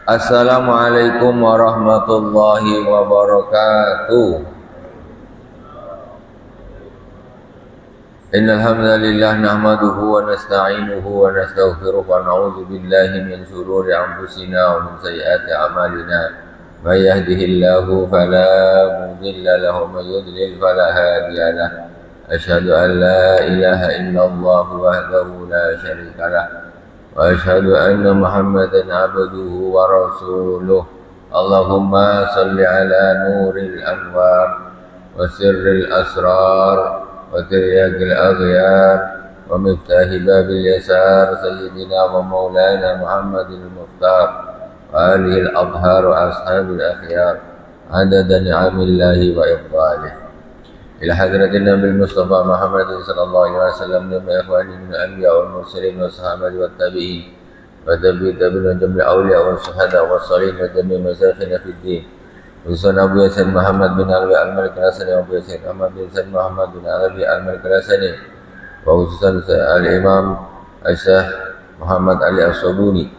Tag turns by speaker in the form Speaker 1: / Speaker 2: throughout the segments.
Speaker 1: Assalamualaikum warahmatullahi wabarakatuh. Innal hamdalillah nahmaduhu wa nasta'inuhu wa nastaghfiruh wa na'udzu billahi min shururi anfusina wa min sayyiati a'malina. May yahdihillahu fala mudilla lahu wa may yudlil fala hadiya lahu. Asyhadu an la ilaha illallah wahdahu la syarika lahu wa asyhadu anna Muhammadan abduhu wa rasuluh. Allahumma salli ala nuril anwar wa sirril asrar wa tiryaqil aghyar wa miftahi babil yasar sayyidina wa maulana Muhammadil Mukhtar wa alihi al-adhar wa ashabil akhyar adada ni'amillahi wa iqbalih ila hadratin Nabi Mustafa Muhammad sallallahu alaihi wasallam wa ikhwani min al-anbiya wal mursalin wa sahabati wat tabi'in wa tabi'in wa jami'il awliya wa syuhada wa salihin wa jami'il masakin fid din. Urusan Abu Yasin Muhammad bin Alwi al-Malik al-Hasani wa Abu Yasin Ahmad bin Said Muhammad bin Alwi al-Malik al-Hasani wa khususan al-Imam Syekh Muhammad Ali As-Sabuni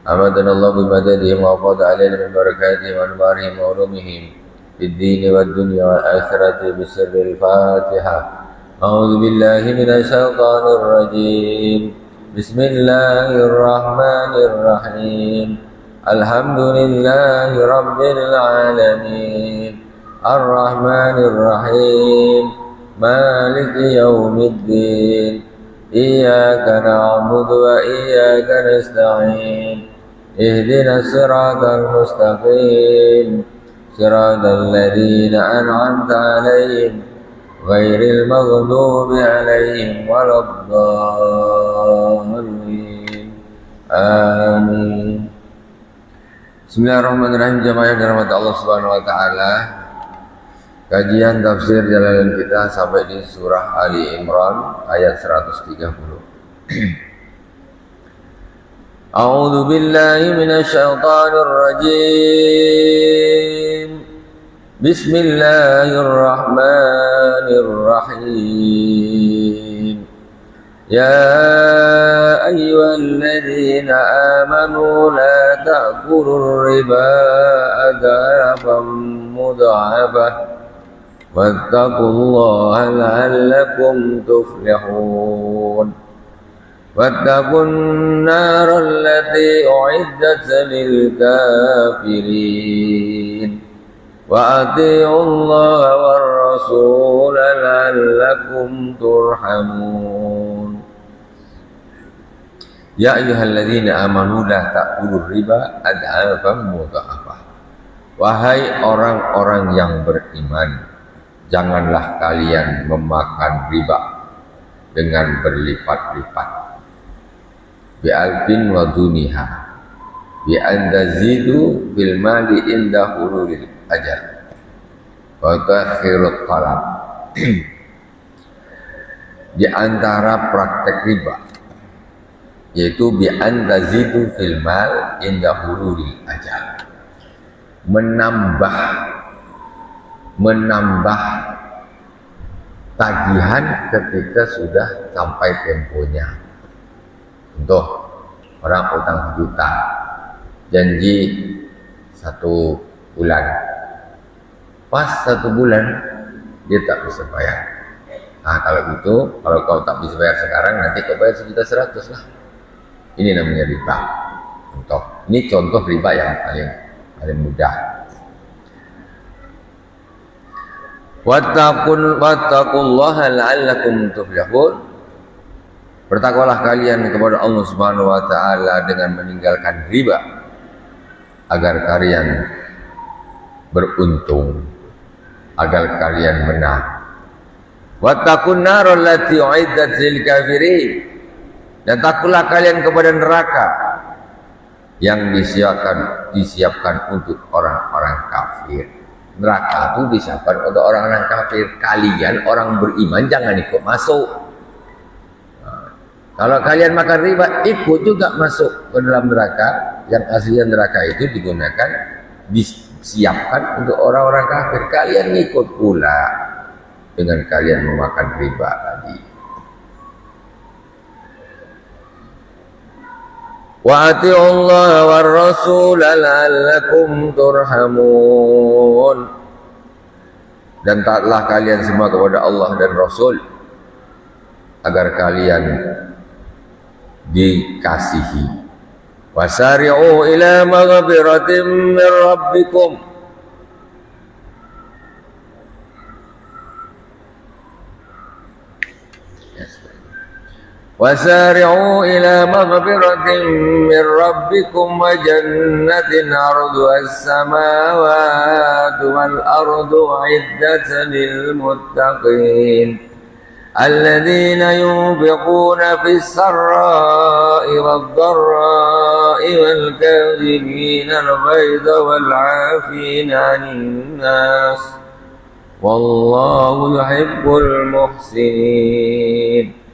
Speaker 1: amadana Allah bi madadihim wa qada alaina min barakatihim wa anwarihim wa ulumihim fid din wad dunya wal akhirati bi sirril Fatihah. A'udzu billahi minasy syaithanir rajim. Bismillahirrahmanirrahim. Alhamdulillahi rabbil alamin. Ar-Rahmanir Rahim. Maliki yaumiddin. Iyyaka na'budu wa iyyaka nasta'in. Ihdinas siratal mustaqim. Siratal ladzina an'amta 'alaihim ghairil maghdubi 'alaihim waladdallin. Amin. Bismillahirrahmanirrahim. Jamaah yang dirahmati Allah Subhanahu wa taala. Kajian tafsir Jalalain kita sampai di surah Ali Imran ayat 130. A'udzu billahi minasy syaithanir rajim. Bismillahirrahmanirrahim. Ya ayyuhalladzina amanu la ta'kulur riba adhafan mudha'afah wattaqullaha la'allakum tuflihun. Wattaqun naral lati u'iddat lil kafirin wa ati'ullaha war rasul la'allakum turhamun. Ya ayyuhalladzina amanu la ta'kulur riba adhafan mudha'afah. Wahai orang-orang yang beriman, janganlah kalian memakan riba dengan berlipat-lipat. Bi'alfin wa duniha bi an tazidu fil mali inda hululil ajal wa ta'khirut talab. Di antara praktek riba yaitu bi an tazidu fil mal inda hululil ajal, menambah tagihan ketika sudah sampai temponya. Contoh, orang utang juta, janji 1 bulan, pas 1 bulan dia tak bisa bayar. Nah kalau gitu, kalau kau tak bisa bayar sekarang, nanti kau bayar 1.100.000 lah. Ini namanya riba. Ini contoh riba yang paling mudah. Wattaqullaha la'allakum tuflihun. Bertakwalah kalian kepada Allah Subhanahu wa taala dengan meninggalkan riba agar kalian beruntung, agar kalian menang. Wattaqun naral lati u'iddat lil kafirin. Dan takutlah kalian kepada neraka yang disiapkan untuk orang-orang kafir. Neraka itu disiapkan untuk orang-orang kafir. Kalian orang beriman jangan ikut masuk. Nah, kalau kalian makan riba, ikut juga masuk ke dalam neraka. Yang aslinya neraka itu disiapkan untuk orang-orang kafir. Kalian ikut pula dengan kalian memakan riba tadi. Wa atiullaha war rasul la'allakum turhamun. Dan taatlah kalian semua kepada Allah dan Rasul agar kalian dikasihi. Wasari'u ila maghfiratin min rabbikum. Wasari'u ila maghfiratin min rabbikum wa jannatin 'arduha as-samawati wal ardu 'iddatan lil muttaqin alladzina yunfiquna fis sarra'i wad dharra'i wal kadhibina al ghaidha wal 'afina 'anil nas wallahu yuhibbul muhsinin.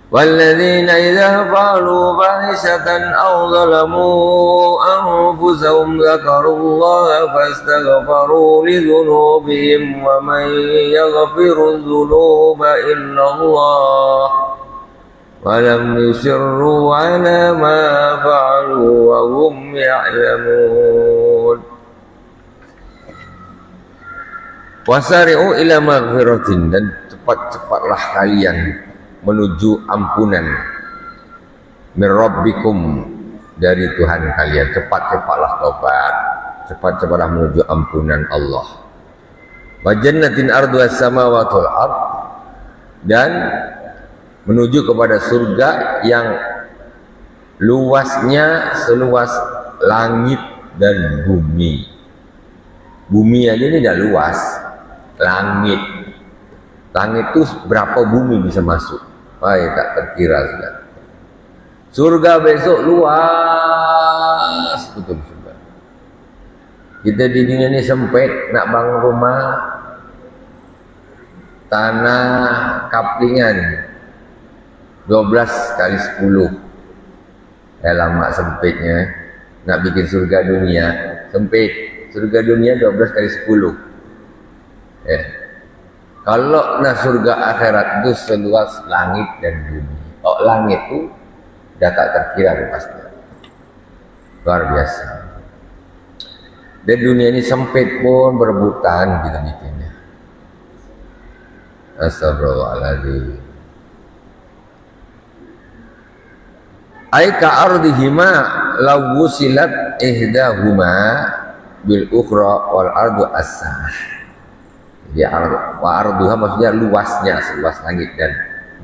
Speaker 1: والذين إذا فعلوا فاحشة أو ظلموا أنفسهم ذكروا الله فاستغفروا لذنوبهم ومن يغفر الذنوب إلا الله ولم يصروا على ما فعلوا وهم يعلمون. Wasari'u ila maghfiratin, dan cepat-cepatlah kalian menuju ampunan min rabbikum, dari Tuhan kalian. Cepat-cepatlah tobat, cepat-cepatlah menuju ampunan Allah. Wa jannatin arduha as-samawati wal ard, dan menuju kepada surga yang luasnya seluas langit dan bumi. Bumi aja ini tidak luas, langit itu berapa bumi bisa masuk? Wah, tak terkira sudah. Surga besok luas betul surga. Kita di dunia ini sempit, nak bangun rumah tanah kaplingan 12 kali 10. Lama sempitnya. Nak bikin surga dunia sempit. Surga dunia 12 kali 10. Kalau surga akhirat itu seluas langit dan bumi. Oh, langit itu dah tak terkira pasti. Luar biasa. Dan dunia ini sempit pun berebutan kita bikinnya. Astagfirullahaladzim. Aika ardihima lawusilat ihdahuma bil ukhra wal ardu as-samah. Jadi arduha maksudnya luasnya seluas langit dan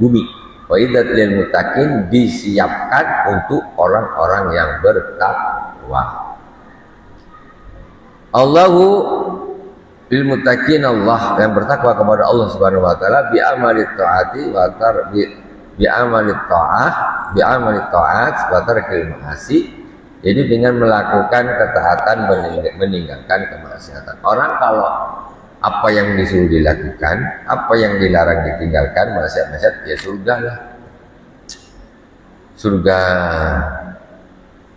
Speaker 1: bumi. Wa iddat lil muttaqin, disiapkan untuk orang-orang yang bertakwa. Allahu lil muttaqin, Allah yang bertakwa kepada Allah Subhanahu wa taala bi amali taati wa tarbi bi amali taat wa tarkil ma'asi. Jadi dengan melakukan ketaatan, meninggalkan kemaksiatan. Orang kalau apa yang disuruh dilakukan, apa yang dilarang ditinggalkan, maksiat-maksiat, ya surga lah. Surga.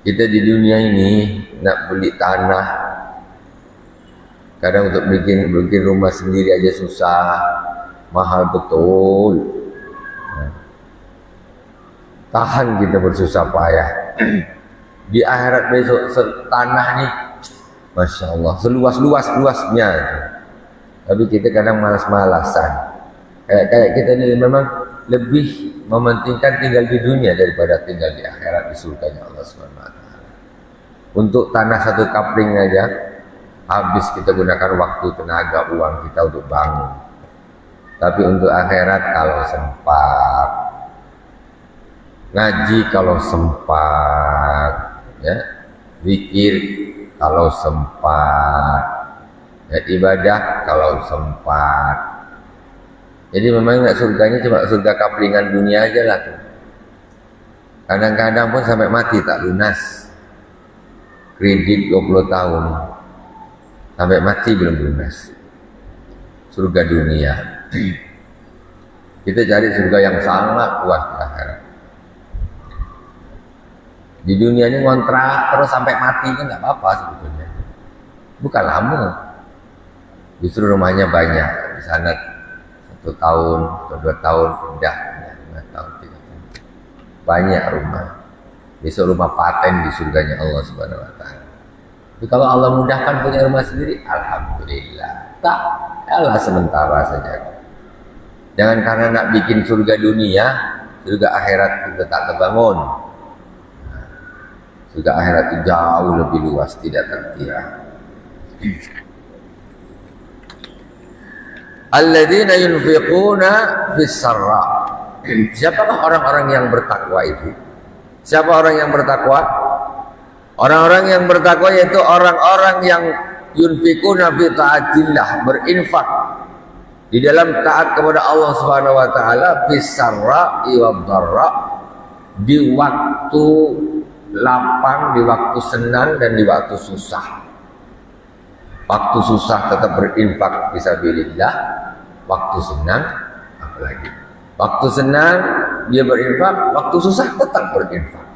Speaker 1: Kita di dunia ini nak beli tanah, kadang untuk bikin rumah sendiri aja susah, mahal betul. Tahan kita bersusah payah. Di akhirat besok tanah nih, masya Allah, seluas-luasnya. Tapi kita kadang malas-malasan. Kayak kita ini memang lebih mementingkan tinggal di dunia daripada tinggal di akhirat, di surganya Allah SWT. Untuk tanah satu kapling aja habis kita gunakan waktu, tenaga, uang kita untuk bangun. Tapi untuk akhirat kalau sempat, ngaji kalau sempat, ya, zikir kalau sempat, ya, ibadah kalau sempat. Jadi memang nggak surganya cuma surga kaplingan dunia aja lah tuh. Kadang-kadang pun sampai mati tak lunas. Kredit 20 tahun sampai mati belum lunas. Surga dunia. Kita cari surga yang sangat luas di akhirat. Di dunia ini ngontrak terus sampai mati kan nggak apa-apa sebetulnya. Bukan lama. Justru rumahnya banyak di sana. 1 tahun atau 2 tahun pindah 5 tahun 3 tahun. banyak rumah. Besok rumah paten di surganya Allah Subhanahu wa taala. Tapi kalau Allah mudahkan punya rumah sendiri, alhamdulillah. Tak, Allah sementara saja. Jangan karena nak bikin surga dunia, surga akhirat kita tak terbangun. Surga akhirat itu jauh lebih luas, tidak terkira. Alladzina yunfiquna fis sarra. Siapakah orang-orang yang bertakwa itu? Siapa orang yang bertakwa? Orang-orang yang bertakwa yaitu orang-orang yang yunfiquna fi taatillah, berinfak di dalam taat kepada Allah Subhanahu wa taala fis sarra wa dharra, di waktu lapang, di waktu senang dan di waktu susah. Waktu susah tetap berinfak fisabilillah, waktu senang apalagi. Waktu senang dia berinfak, waktu susah tetap berinfak.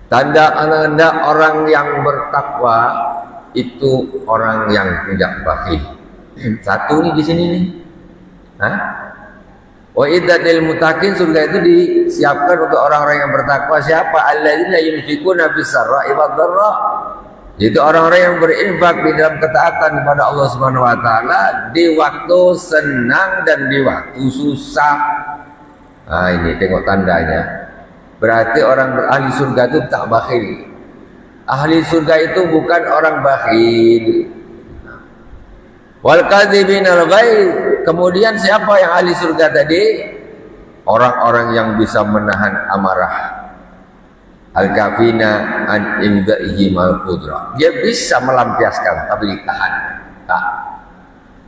Speaker 1: Tanda-tanda orang yang bertakwa itu orang yang tidak bakhil. Satu nih di sini nih. Wa iddatil muttaqin, surga itu disiapkan untuk orang-orang yang bertakwa. Siapa? Alladzina yunfiquna bis sarra'i wad dharra. Itu orang-orang yang berinfak di dalam ketaatan kepada Allah Subhanahu wa taala di waktu senang dan di waktu susah. Nah, ini tengok tandanya. Berarti orang ahli surga itu tak bakhil. Ahli surga itu bukan orang bakhil. Wal kadzibinal ghaidz. Kemudian siapa yang ahli surga tadi? Orang-orang yang bisa menahan amarah. Al-kafina an imda'ihi mal qudra. Dia bisa melampiaskan tapi ditahan. Tak.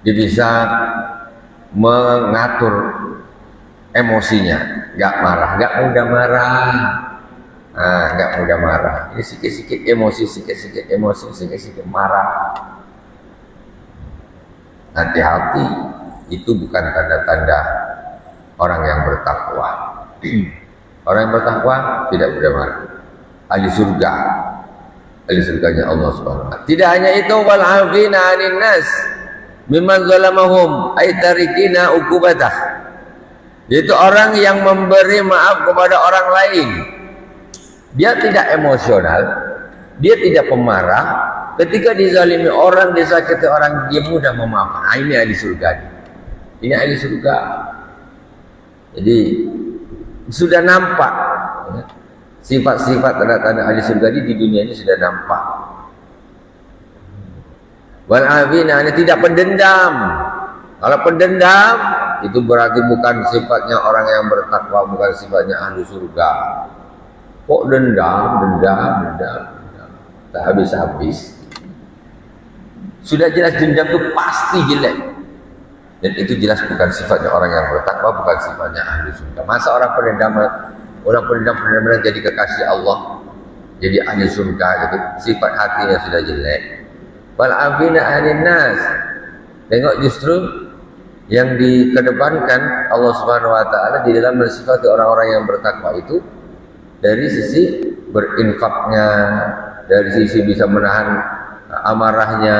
Speaker 1: Dia bisa mengatur emosinya, enggak marah, enggak mudah marah. Enggak mudah marah. Ini sikit-sikit emosi, sikit-sikit emosi, sikit-sikit marah. Hati-hati, itu bukan tanda-tanda orang yang bertakwa. Orang yang bertakwa tidak mudah marah. Ahli surga, ahli surganya Allah Subhanahu wa taala. Tidak hanya itu, wal 'afina 'anil nas mimman zalamahum ay tarikina uqubatah. Yaitu orang yang memberi maaf kepada orang lain. Dia tidak emosional, dia tidak pemarah. Ketika dizalimi orang, disakiti orang, dia mudah memaafkan. Ini ahli surga. Ini ahli surga. Jadi sudah nampak sifat-sifat tanda-tanda ahli surga di dunia ini sudah nampak. Wal afina, ini tidak pendendam. Kalau pendendam itu berarti bukan sifatnya orang yang bertakwa, bukan sifatnya ahli surga. Kok dendam, tak habis-habis. Sudah jelas dendam itu pasti jelek. Dan itu jelas bukan sifatnya orang yang bertakwa, bukan sifatnya ahli surga. Masa orang pendendam benar-benar jadi kekasih Allah, jadi ahli surga, jadi sifat hatinya sudah jelek. Wal afina 'anil nas. Tengok justru yang dikedepankan Allah Subhanahu wa taala di dalam mensifati orang-orang yang bertakwa itu dari sisi berinfaknya, dari sisi bisa menahan amarahnya,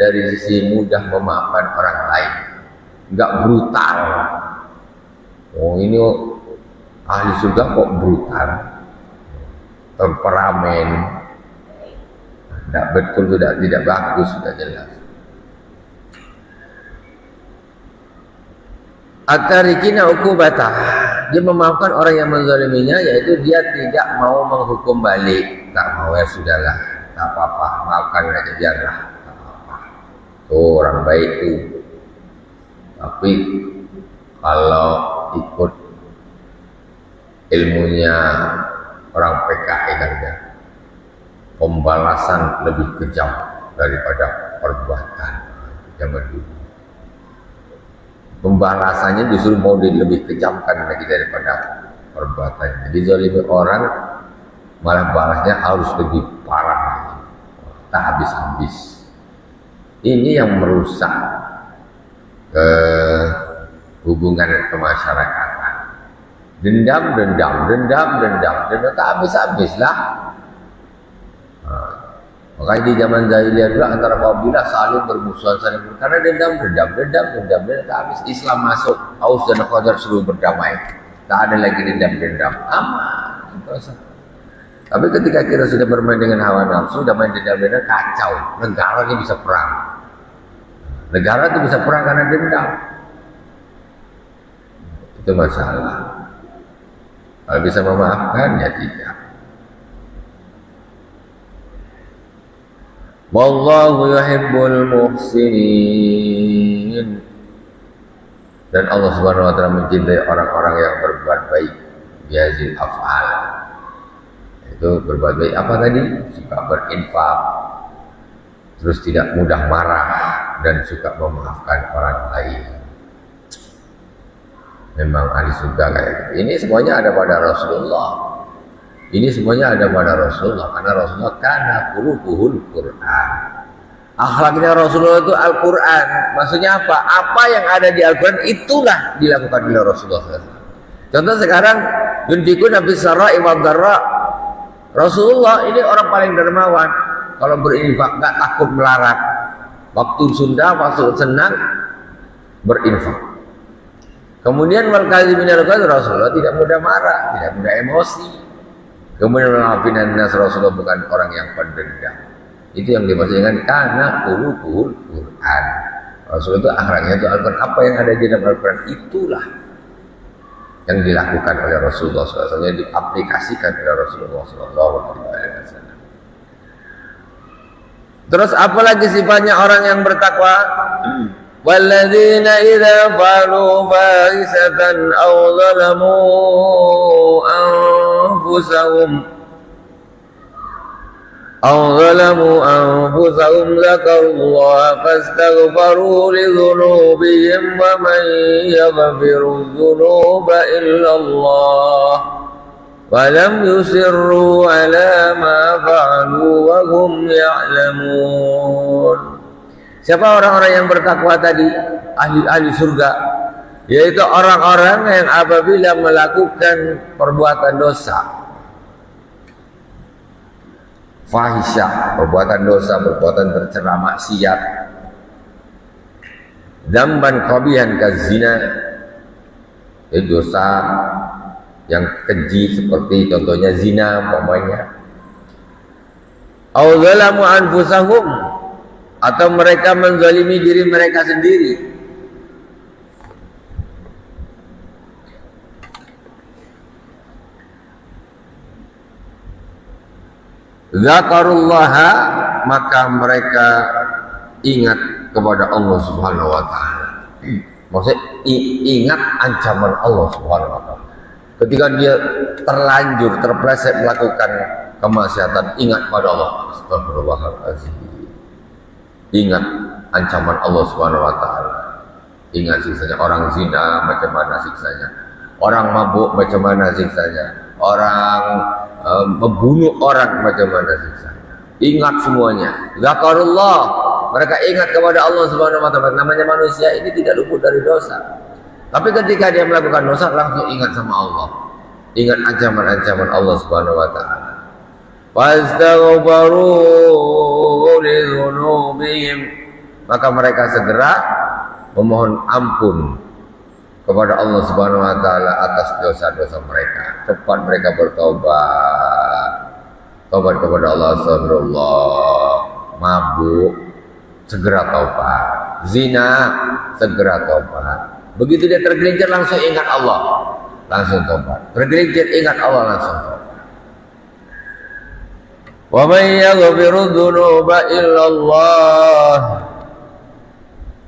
Speaker 1: dari sisi mudah memaafkan orang lain. Enggak brutal. Oh, ini ahli surga kok brutal, temperamen, tidak betul, tidak bagus, sudah jelas. At-tarikina uqubatah, dia memaafkan orang yang menzaliminya, yaitu dia tidak mau menghukum balik. Tak mau, ya sudahlah, tak apa-apa, maafkan aja, biarlah, tak apa-apa. Tuh orang baik itu. Tapi kalau ikut ilmunya orang PKI kan, pembalasan lebih kejam daripada perbuatan zaman dulu. Pembalasannya justru mau lebih kejamkan lagi daripada perbuatannya. Jadi zalimi orang malah balasnya harus lebih parah lagi, tak habis-habis. Ini yang merusak hubungan kemasyarakatan. Dendam, tak habis-habis lah. Makanya di zaman jahiliyah dulu antara kabilah saling bermusuhan, karena dendam, tak habis. Islam masuk, Aus dan Khazraj suruh berdamai. Tak ada lagi dendam-dendam. Aman. Tapi ketika kita sudah bermain dengan hawa nafsu, sudah main dendam-dendam, kacau. Negara ini bisa perang. Negara itu bisa perang karena dendam. Itu masalah. Kalau bisa memaafkan, ya tidak. Wallahu yuhibbul muhsinin. Dan Allah Subhanahu wa taala mencintai orang-orang yang berbuat baik. Biazil af'al. Itu berbuat baik apa tadi? Suka berinfak. Terus tidak mudah marah dan suka memaafkan orang lain. Memang ahli surga kayak gitu. Ini semuanya ada pada Rasulullah. Ini semuanya ada pada Rasulullah. Karena Rasulullah kana khuluquhul Quran. Akhlaknya Rasulullah itu Al-Quran. Maksudnya apa? Apa yang ada di Al-Quran itulah dilakukan oleh Rasulullah SAW. Contoh sekarang, yunfikun habis sarai wa dharra. Rasulullah ini orang paling dermawan. Kalau berinfak nggak takut melarat. Waktu Sunda, waktu senang berinfak. Kemudian Rasulullah tidak mudah marah, tidak mudah emosi. Kemudian Rasulullah bukan orang yang pendendam. Itu yang dimaksudkan karena khuluquhul Quran. Rasulullah itu akhlaknya itu Al-Quran. Apa yang ada di dalam Al-Quran itulah yang dilakukan oleh Rasulullah SAW, yang diaplikasikan oleh Rasulullah SAW. Terus apa lagi sifatnya orang yang bertakwa? Walladzina idza fa'alu fahisatan aw zalamu anfusahum dzakarullaha fastaghfiru lidzunubihim wa man yaghfiru dzunuba illallah wa lam yusirru ala ma fa'alu wa hum ya'lamun. Siapa orang-orang yang bertakwa tadi? Ahli surga, yaitu orang-orang yang apabila melakukan perbuatan dosa, fahisyah, perbuatan dosa, perbuatan tercela, maksiat, dzamban qabihan kazina, itu dosa yang keji seperti contohnya zina umpamanya, au zalamu anfusahum, atau mereka menzalimi diri mereka sendiri. Zakarullaha, maka mereka ingat kepada Allah Subhanahu wa taala. Maksudnya ingat ancaman Allah Subhanahu wa taala. Ketika dia terlanjur terpleset melakukan kemaksiatan, ingat pada Allah. Astagfirullahaladzim. Ingat ancaman Allah Subhanahu wa taala. Ingat siksanya orang zina, macam mana siksanya. Orang mabuk, macam mana siksanya. Orang membunuh orang, macam mana siksanya. Ingat semuanya. Zakarullah, mereka ingat kepada Allah Subhanahu wa taala. Namanya manusia ini tidak luput dari dosa. Tapi ketika dia melakukan dosa, langsung ingat sama Allah. Ingat ancaman-ancaman Allah Subhanahu wa taala. Fastaghfiru lidzunubihim, maka mereka segera memohon ampun kepada Allah Subhanahu wa taala atas dosa-dosa mereka. Cepat mereka bertobat. Tobat kepada Allah, astagfirullah. Mabuk, segera tobat. Zina, segera tobat. Begitu dia tergelincir, langsung ingat Allah, langsung tobat. Tergelincir, ingat Allah, langsung tobat. Wa may yaghfiru dzunuba illallah,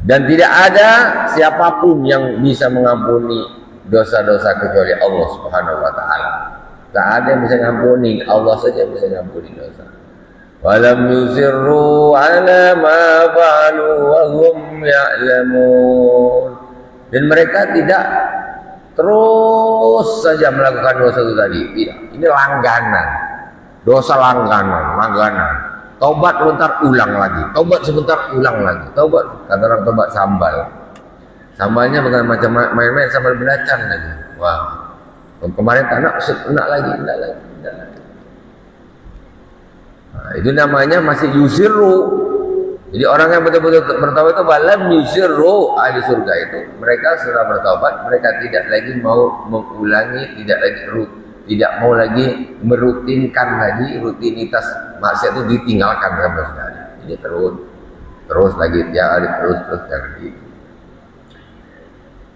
Speaker 1: dan tidak ada siapapun yang bisa mengampuni dosa-dosa kecuali Allah Subhanahu wa taala. Tak ada yang bisa ngampuni, Allah saja yang bisa ngampuni dosa. Walam yusirru ala ma fa'alu wa hum ya'lamun, dan mereka tidak terus saja melakukan dosa itu tadi. Tidak, ini langganan. Dosa langganan. Tobat sebentar ulang lagi, tobat sebentar ulang lagi, tobat. Kata orang tobat sambal. Sambalnya bukan macam main-main sambal belacan lagi. Wah, kemarin tak nak lagi. Nah, itu namanya masih yusiru Jadi orang yang betul-betul bertaubat itu walam yusirru, ahli surga itu mereka setelah bertaubat mereka tidak lagi mau mengulangi, tidak mau lagi merutinkan lagi rutinitas maksiat itu ditinggalkan sama sekali. Ini terus lagi tiap hari terus lagi.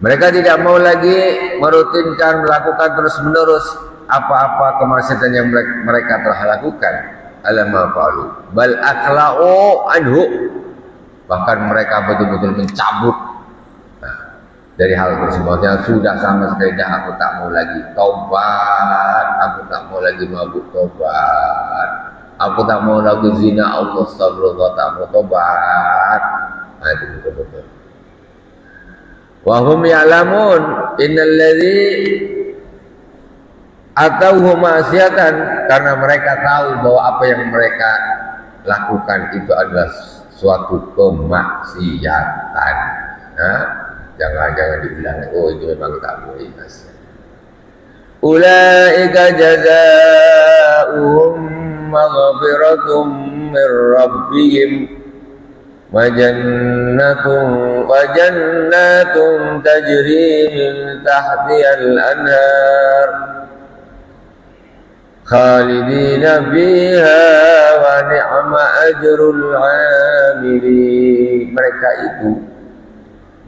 Speaker 1: Mereka tidak mau lagi merutinkan melakukan terus menerus apa-apa kemaksiatan yang mereka telah lakukan. Alama fa'alu bal akhla'u anhu, bahkan mereka betul-betul mencabut dari hal tersebutnya. Sudah sama sekali dah, aku tak mau lagi taubat, aku tak mau lagi mabuk taubat, aku tak mau lagi zina, Allah astagfirullah, tak mau taubat. Nah itu betul-betul. Wa hum ya'lamun innal ladzi atauhu ma'siyatan, karena mereka tahu bahwa apa yang mereka lakukan itu adalah suatu kemaksiatan. Nah, jangan dibilang oh itu memang tak boleh maksiat. Ulaika jazaa'uhum maghfiratum mir rabbihim wa jannatun tajri min tahtihal anhar khalidina fiha wa ni'ma ajrul 'amilin. Mereka itu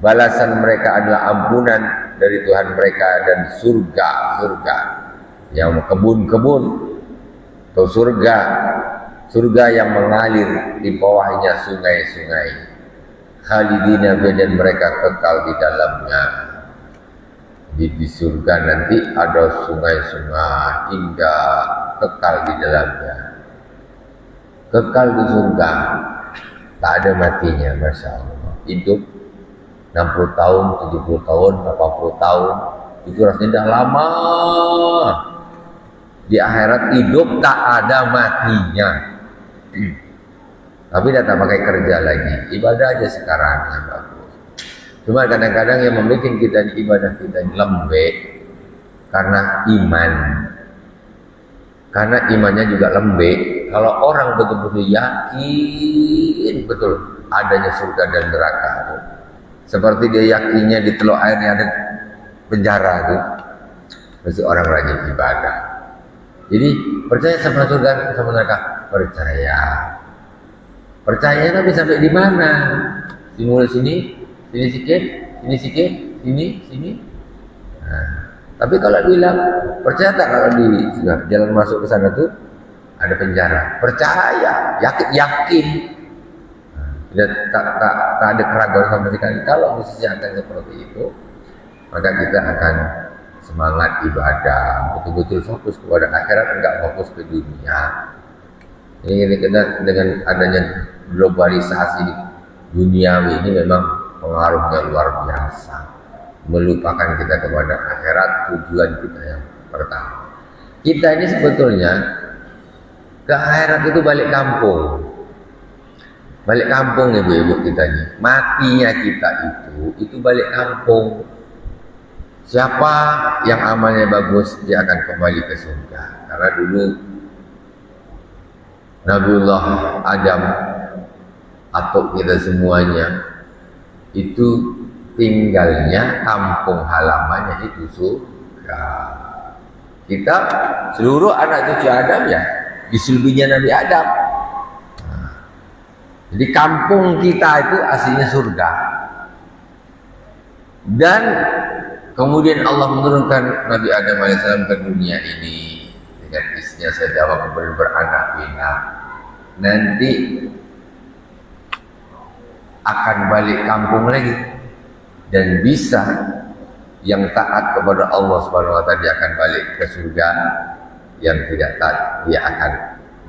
Speaker 1: balasan mereka adalah ampunan dari Tuhan mereka dan surga yang kebun-kebun atau surga yang mengalir di bawahnya sungai-sungai. Khalidina fiha, dan mereka kekal di dalamnya. Di surga nanti ada sungai-sungai indah kekal di dalamnya. Kekal di surga, tak ada matinya, Masya Allah. Hidup 60 tahun, 70 tahun, 80 tahun, itu rasanya dah lama. Di akhirat hidup tak ada matinya. Tapi dah tak pakai kerja lagi, ibadah aja sekarang yang bagus. Cuma kadang-kadang yang membuat kita ibadah kita lembek karena iman. Karena imannya juga lembek. Kalau orang betul-betul yakin betul adanya surga dan neraka, seperti dia yakinnya di teluk airnya ada penjara itu, mesti orang rajin ibadah. Jadi percaya sama surga sama neraka, percaya tapi sampai di mana? Dimulai sini sikit, sini. Nah, tapi kalau bilang percaya tak kalau di jalan masuk ke sana tuh ada penjara? Percaya, yakin. Nah, tak ada keraguan sama sekali. Kalau khususnya akan seperti itu, maka kita akan semangat ibadah, betul-betul fokus kepada akhirat, enggak fokus ke dunia. Ini kita dengan adanya globalisasi duniawi ini memang pengaruhnya luar biasa, melupakan kita kepada akhirat, tujuan kita yang pertama. Kita ini sebetulnya ke akhirat itu balik kampung ibu-ibu kita ini. Matinya kita itu balik kampung. Siapa yang amalnya bagus dia akan kembali ke surga. Karena dulu Nabiullah Adam atau kita semuanya itu tinggalnya kampung halamannya itu surga. Kita seluruh anak cucu Adam ya disulbinya Nabi Adam. Jadi kampung kita itu aslinya surga. Dan kemudian Allah menurunkan Nabi Adam AS ke dunia ini dengan istrinya Sayyidah kemudian beranak pinak. Nanti akan balik kampung lagi, dan bisa yang taat kepada Allah Subhanahu wa taala dia akan balik ke surga, yang tidak taat dia akan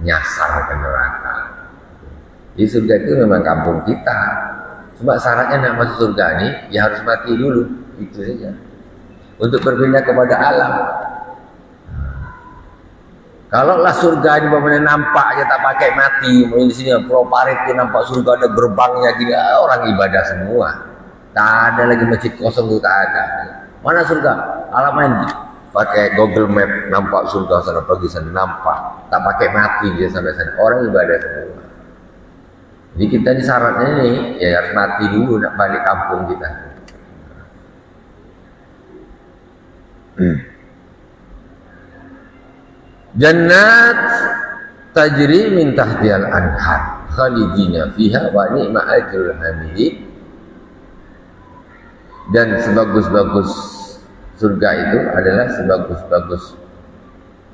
Speaker 1: nyasar ke neraka. Di surga itu memang kampung kita. Cuma syaratnya nak masuk surga ini ya harus mati dulu, itu saja. Untuk berpindah kepada alam. Kalaulah surga ini bagaimana nampak aja tak pakai mati, di sini proparit nampak surga ada gerbangnya gini, orang ibadah semua. Tak ada lagi masjid kosong itu, tak ada. Mana surga? Alaman pakai Google Map nampak surga sana, pergi sana nampak, tak pakai mati dia sampai sana. Orang ibadah semua. Jadi kita di syaratnya ini ya harus mati dulu nak balik kampung kita. Jannat tajri min tahtihal anhar khalidina fiha wa ni'ma ajrul hamidin. Dan sebagus-bagus surga itu adalah sebagus-bagus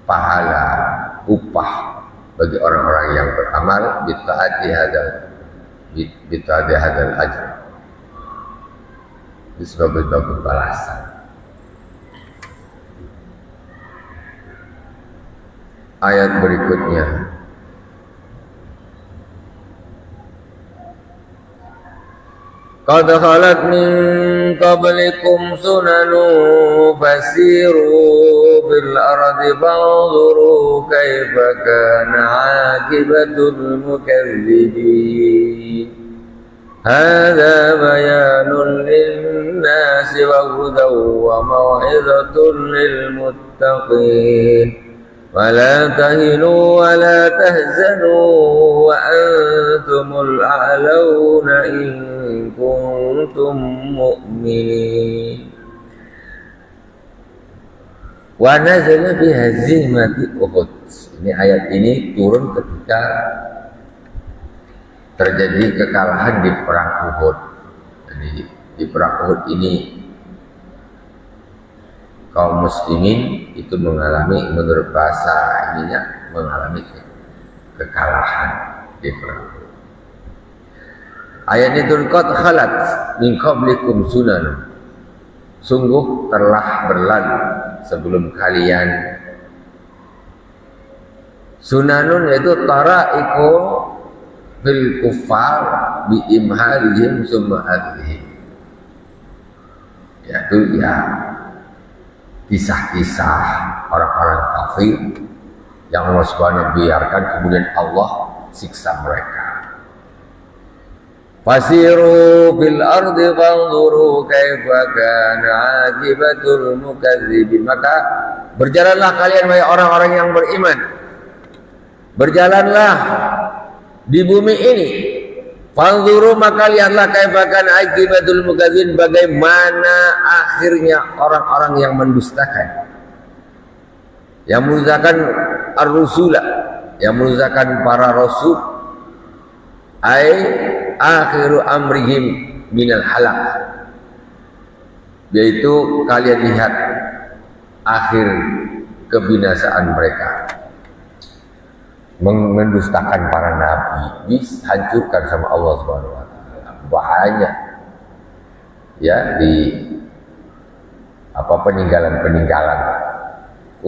Speaker 1: pahala upah bagi orang-orang yang beramal bitaati hadal ajr. Itu sebagus-bagus balasan. Ayat berikutnya, qad khalat min qablikum sunanu fasiru fil ardi fanzuru kaifa kana aqibatul mukadzibin. Hadza bayanun lin-nasi wa hudaw wa mau'izatun lil muttaqin. ولا تهنوا ولا تهزنوا وأنتم الأعلون إن كنتم مؤمنين. وَنَزَلَ بِهَزِيمَةِ Uhud. Ini ayat ini turun ketika terjadi kekalahan di perang Uhud. Jadi di perang Uhud ini kaum muslimin itu mengalami, menurut bahasa ininya, mengalami kekalahan di perang. Ayat ini qad khalat min qablikum sunan. Sungguh telah berlalu sebelum kalian sunanun, yaitu taraiku fil kuffar bi imhalihim summa adlihim. Yaitu kisah-kisah orang-orang kafir yang Allah Subhanahu biarkan, kemudian Allah siksa mereka. Fasiru bil ardi fanzuru kaifa kana aqibatul mukadzibin. Maka berjalanlah kalian wahai orang-orang yang beriman. Berjalanlah di bumi ini. Fanzuru, maka lihatlah kaifa kana aqibatul mukadzibin, bagaimana akhirnya orang-orang yang mendustakan. Yang mendustakan ar-rusula, yang mendustakan para rasul. Akhiru amrihim minal halak, yaitu kalian lihat akhir kebinasaan mereka, mendustakan para nabi, dihancurkan sama Allah Subhanahu wa taala. Bahaya ya di peninggalan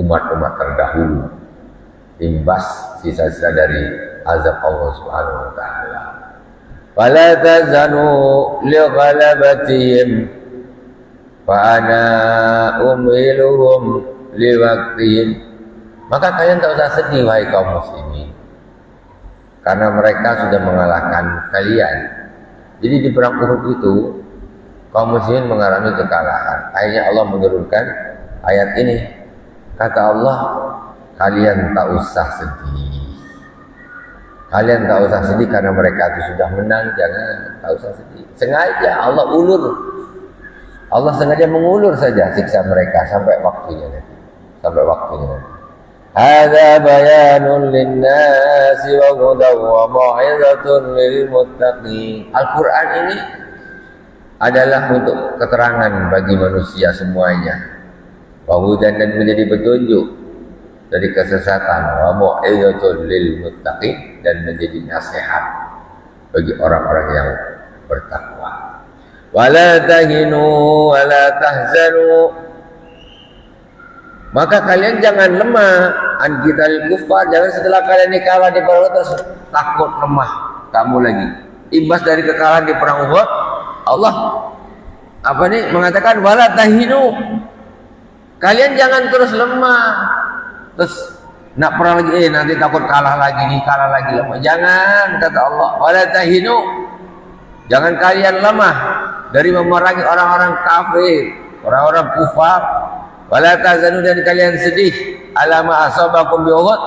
Speaker 1: umat-umat terdahulu, imbas sisa-sisa dari azab Allah Subhanahu wa taala. Fala tazanu li ghalabatihim fa ana umhiluhum li waqtihim. Maka kalian tak usah sedih wahai kaum muslimin, karena mereka sudah mengalahkan kalian. Jadi di perang Uhud itu kaum muslimin mengalami kekalahan. Akhirnya Allah menurunkan ayat ini. Kata Allah, kalian tak usah sedih. Kalian tak usah sedih karena mereka itu sudah menang. Jangan, tak usah sedih. Sengaja Allah ulur. Allah sengaja mengulur saja siksa mereka sampai waktunya nanti. Sampai waktunya nanti. Hadza bayanun lin-nasi wa hudaw wa mau'izatun lil muttaqin. Al-Qur'an ini adalah untuk keterangan bagi manusia semuanya. Wa hudan, dan menjadi petunjuk dari kesesatan, wa mau'izatun lil muttaqin, dan menjadi nasihat bagi orang-orang yang bertakwa. Wala tahinu wala tahzanu. Maka kalian jangan lemah an qitalil kuffar. Jangan setelah kalian kalah di perang Uhud takut lemah kamu lagi. Imbas dari kekalahan di perang Uhud, Allah mengatakan wala tahinu. Kalian jangan terus lemah. Terus nak perang lagi, nanti takut kalah lagi lemah. Jangan, kata Allah, wala tahinu. Jangan kalian lemah dari memerangi orang-orang kafir, orang-orang kufar. Wala tahzanu, dan kalian sedih ala ma asabakum bi Uhud,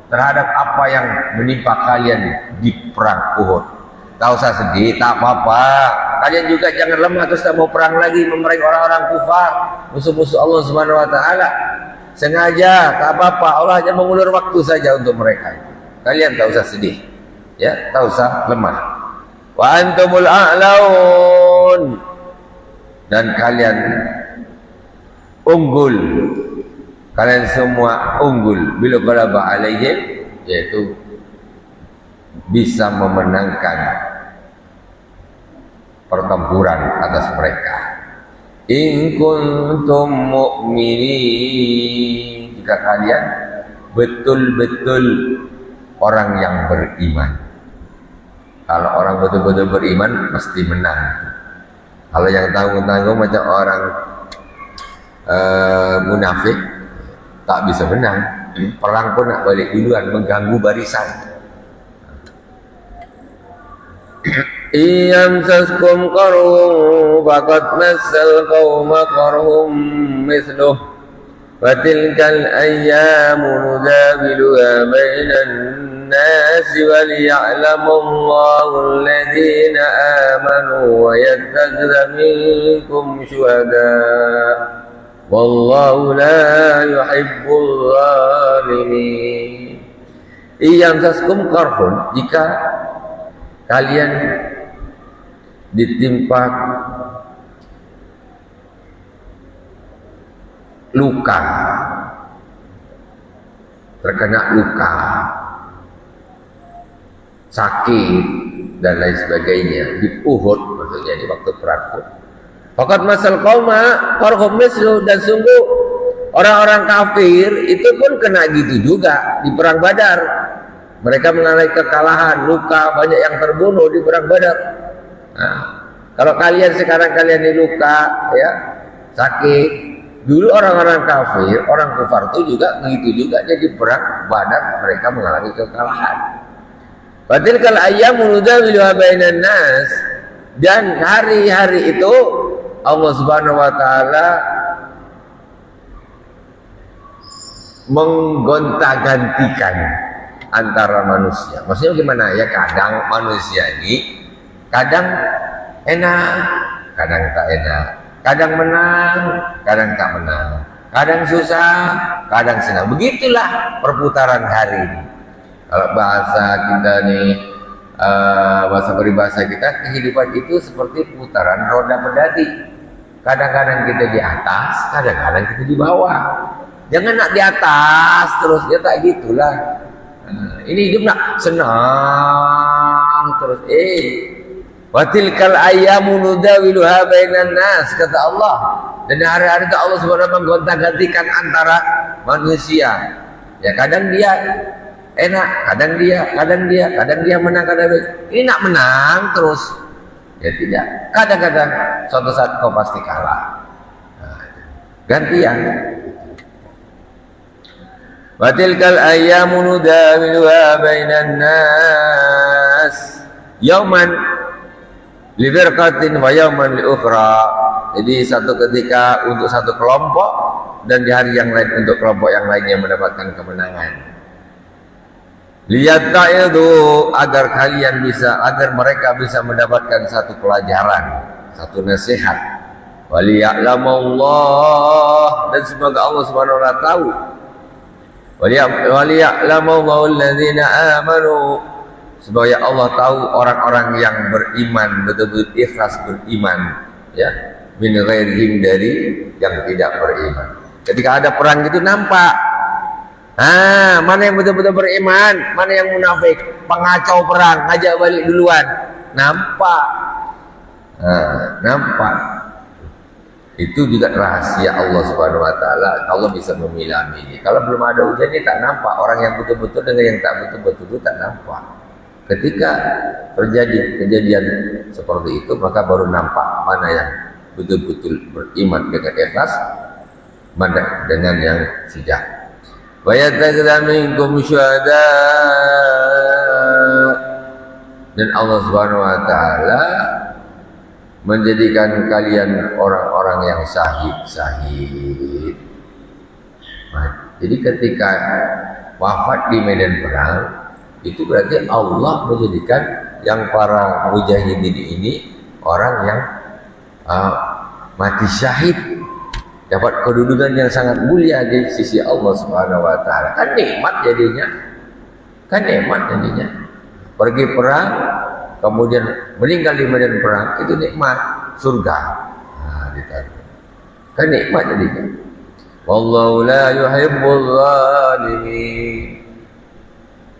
Speaker 1: terhadap apa yang menimpa kalian di perang Uhud. Tak usah sedih, tak apa-apa. Kalian juga jangan lemah terus tak mau perang lagi memerangi orang-orang kufar, musuh-musuh Allah Subhanahu wa taala. Sengaja, tak apa-apa. Allah hanya mengulur waktu saja untuk mereka. Kalian tak usah sedih. Ya, tak usah lemah. Wa antumul a'laun. Dan kalian unggul. Kalian semua unggul bila ghalaba alaihim, yaitu bisa memenangkan pertempuran atas mereka. In kuntum mu'minin, jika kalian betul-betul orang yang beriman. Kalau orang betul-betul beriman pasti menang. Kalau yang tanggung-tanggung macam orang munafik tak bisa menang. Perang pun nak balik duluan, mengganggu barisan. Iyamsaskum qarhum faqad massal qauma qarhum mithluh wa tilkal ayyamu nudawiluha bainan nasi wa liya'lamu Allahu alladhina amanu wa yattakhidha minkum syuhada wallahu la yuhibbul zalimin. Iyamsaskum qarhum, jika kalian ditimpa luka, terkena luka, sakit dan lain sebagainya di Uhud, maksudnya di waktu perang Uhud. Faqad masal qauma qarhum mislu, dan sungguh orang-orang kafir itu pun kena gitu juga di perang Badar. Mereka mengalami kekalahan, luka, banyak yang terbunuh di perang Badar. Nah, kalau kalian sekarang kalian ini luka, ya, sakit, dulu orang-orang kafir, orang kufar itu juga begitu juga. Jadi perang Badar mereka mengalami kekalahan. Padahal kalau ayyamu nudawiluha bainan nas, dan hari-hari itu Allah Subhanahu wa taala menggonta-gantikan antara manusia. Maksudnya gimana ya? Kadang manusia ini kadang enak, kadang tak enak, kadang menang, kadang tak menang, kadang susah, kadang senang. Begitulah perputaran hari ini. Kalau bahasa kita nih, bahasa peribahasa kita, kehidupan itu seperti putaran roda pedati. Kadang-kadang kita di atas, kadang-kadang kita di bawah. Jangan nak di atas terus, ya tak gitulah. Ini hidup nak senang terus. Watilkal ayyamu nudawiluha bainan nas, kata Allah. Dan hari-hari itu Allah Subhanahu wa taala menggonta-gantikan antara manusia. Ya kadang dia enak, kadang dia menang, kadang ini nak menang terus. Ya tidak. Kadang-kadang suatu saat kau pasti kalah. Nah, gantian. Watilkal ayyamu nudawiluha bainan nas yauman li firqatin wa yauman li ukhra. Jadi satu ketika untuk satu kelompok dan di hari yang lain untuk kelompok yang lainnya mendapatkan kemenangan. Lihat itu agar kalian bisa, agar mereka bisa mendapatkan satu pelajaran, satu nasihat. Waliya'lamullah, dan semoga Allah Subhanahu wa taala tahu. Waliya'lamullahu alladhina amanu, supaya Allah tahu orang-orang yang beriman, betul-betul ikhlas beriman, ya, min ghairihim, dari yang tidak beriman. Ketika ada perang itu nampak. Mana yang betul-betul beriman, mana yang munafik, pengacau perang, ngajak balik duluan. Nampak. Nampak. Itu juga rahasia Allah Subhanahu wa taala. Allah bisa memilah-milih. Kalau belum ada ujian ini tak nampak. Orang yang betul-betul dengan yang tak betul-betul tak nampak. Ketika terjadi kejadian seperti itu, maka baru nampak mana yang betul-betul beriman dengan ikhlas, mana dengan yang tidak. Wa yattakhidha minkum syuhada, dan Allah Subhanahu wa taala menjadikan kalian orang-orang yang syahid. Jadi ketika wafat di medan perang, itu berarti Allah menjadikan yang para mujahidin ini orang yang mati syahid, dapat kedudukan yang sangat mulia di sisi Allah Subhanahu wa taala. Kan nikmat jadinya. Pergi perang kemudian meninggal di medan perang itu nikmat surga. Nah, kan nikmat jadinya. Wallahu la yuhibbul zalimin.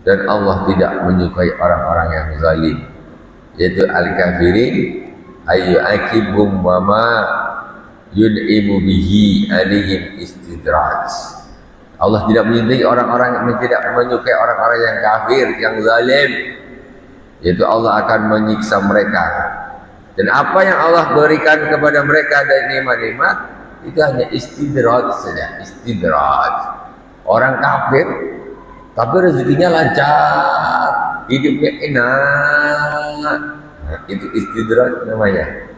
Speaker 1: Dan Allah tidak menyukai orang-orang yang zalim, yaitu al-kafirin ayu akibum wa ma yun'imu bihi alaihim istidraj. Allah tidak menyukai orang-orang yang tidak menyukai orang-orang yang kafir, yang zalim, yaitu Allah akan menyiksa mereka. Dan apa yang Allah berikan kepada mereka dari nikmat-nikmat itu hanya istidraj saja, istidraj. Orang kafir tapi rezekinya lancar, hidupnya enak. Nah, itu istidraj namanya.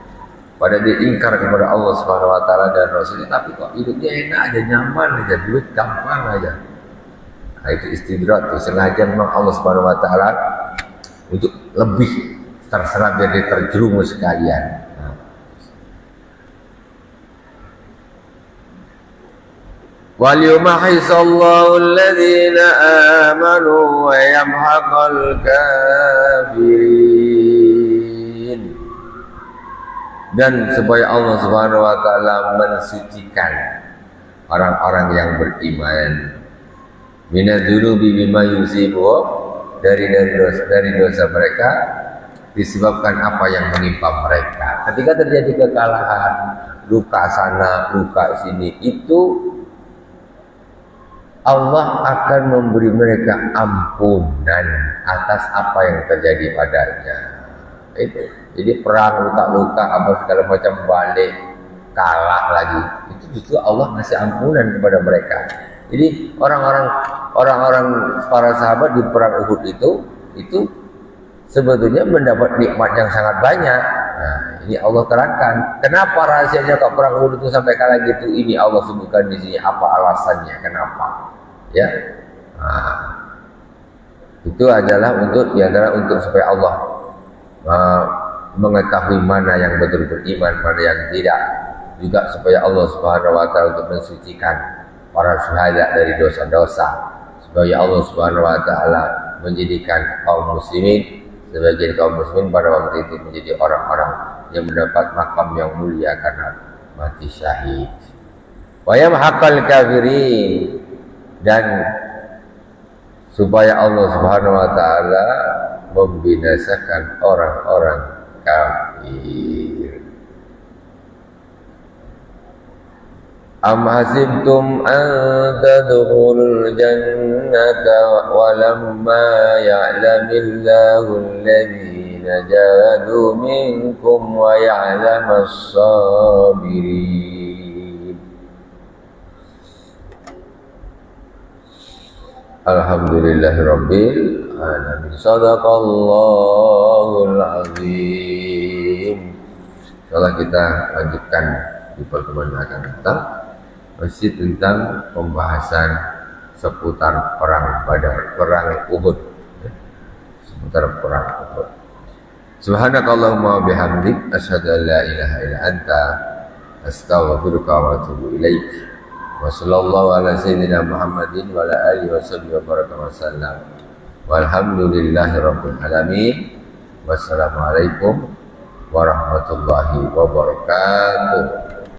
Speaker 1: Pada dia ingkar kepada Allah Subhanahu wa taala dan Rasulnya, tapi kok hidupnya enak aja, nyaman aja, duit gampang aja. Nah, itu istidraj, itu sengaja memang Allah Subhanahu wa taala untuk lebih terserap jadi terjerumus sekalian. Wal yumahhisallahu alladhina amanu wa yamhaqal kafirin. Dan supaya Allah Subhanahu wa taala mensucikan orang-orang yang beriman minadzunubi bima yusibu, dari dosa mereka disebabkan apa yang menimpa mereka. Ketika terjadi kekalahan, luka sana, luka sini, itu Allah akan memberi mereka ampunan atas apa yang terjadi padanya. Itu. Jadi perang, luka-luka, apa segala macam balik, kalah lagi. Itu justru Allah ngasih ampunan kepada mereka. Jadi orang-orang para sahabat di perang Uhud itu sebetulnya mendapat nikmat yang sangat banyak. Nah, ini Allah terangkan. Kenapa rahasianya kok perang Uhud itu sampai kalah gitu? Ini Allah sebutkan di sini apa alasannya, kenapa? Ya, nah, itu adalah untuk diantara untuk supaya Allah mengetahui mana yang betul beriman, mana yang tidak, juga supaya Allah Subhanahu wa taala untuk mensucikan para syuhada dari dosa-dosa, supaya Allah Subhanahu wa taala menjadikan kaum muslimin, sebagian kaum muslimin pada waktu itu menjadi orang-orang yang mendapat makam yang mulia karena mati syahid. Wa yamhaqal kafirin, dan supaya Allah Subhanahu wa taala membinasakan orang-orang kafir. Am hasibtum an tadkhulul jannata wa lamma ya'lamillahu alladhina jahadu minkum wa ya'lamas sabirin. Alhamdulillahirabbil alamin. Shadaqallahul azim. Insyaallah kita lanjutkan di pertemuan yang akan datang masih tentang pembahasan seputar perang Badar, perang Uhud. Seputar perang Uhud. Subhanakallahumma bihamdik asyhadu an la ilaha illa anta astaghfiruka wa atubu ilaik. Wa sallallahu ala sayyidina Muhammadin wa ala alihi wa sahbihi wa baraka wa sallam. Walhamdulillahi rabbil alamin. Wassalamualaikum warahmatullahi wabarakatuh.